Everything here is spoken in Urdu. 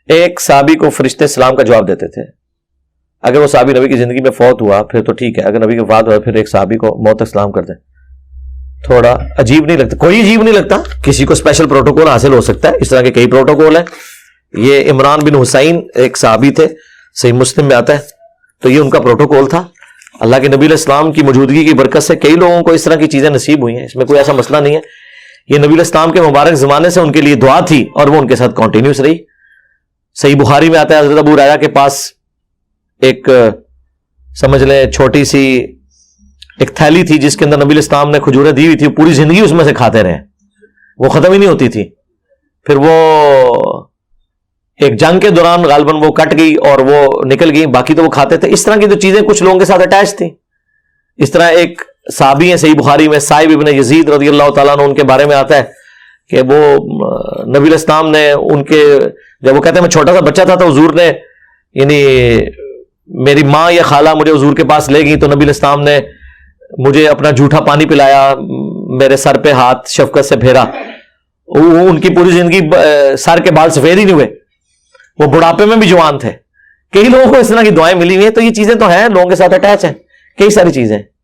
ایک صحابی کو فرشتے سلام کا جواب دیتے تھے. اگر وہ صحابی نبی کی زندگی میں فوت ہوا پھر تو ٹھیک ہے, اگر نبی کے وفات ہوا پھر ایک صحابی کو موت تک سلام کر دیں, تھوڑا عجیب نہیں لگتا؟ کوئی عجیب نہیں لگتا. کسی کو اسپیشل پروٹوکول حاصل ہو سکتا ہے, اس طرح کے کئی پروٹوکول ہیں. یہ عمران بن حسین ایک صحابی تھے, صحیح مسلم میں آتا ہے, تو یہ ان کا پروٹوکول تھا. اللہ کے نبی علیہ السلام کی موجودگی کی برکت سے کئی لوگوں کو اس طرح کی چیزیں نصیب ہوئی ہیں, اس میں کوئی ایسا مسئلہ نہیں ہے. یہ نبی علیہ السلام کے مبارک زمانے سے ان کے لیے دعا تھی اور وہ ان کے ساتھ کنٹینیوس رہی. صحیح بخاری میں آتا ہے حضرت ابو ہریرہ کے پاس ایک سمجھ لیں چھوٹی سی ایک تھیلی تھی جس کے اندر نبی علیہ السلام نے کھجوریں دی ہوئی تھی, پوری زندگی اس میں سے کھاتے رہے, وہ ختم ہی نہیں ہوتی تھی. پھر وہ ایک جنگ کے دوران غالباً وہ کٹ گئی اور وہ نکل گئی, باقی تو وہ کھاتے تھے. اس طرح کی جو چیزیں کچھ لوگوں کے ساتھ اٹیچ تھیں. اس طرح ایک صحابی ہیں صحیح بخاری میں, صائب ابن یزید رضی اللہ تعالیٰ عنہ, ان کے بارے میں آتا ہے کہ وہ نبی علیہ السلام نے ان کے, جب وہ کہتے ہیں میں چھوٹا سا بچہ تھا تو حضور نے, یعنی میری ماں یا خالہ مجھے حضور کے پاس لے گئی تو نبی علیہ السلام نے مجھے اپنا جھوٹا پانی پلایا, میرے سر پہ ہاتھ شفقت سے پھیرا. ان کی پوری زندگی سر کے بال سفید ہی نہیں ہوئے, وہ بڑھاپے میں بھی جوان تھے. کئی لوگوں کو اس طرح کی دعائیں ملی ہوئی ہیں. تو یہ چیزیں تو ہیں, لوگوں کے ساتھ اٹیچ ہیں, کئی ساری چیزیں.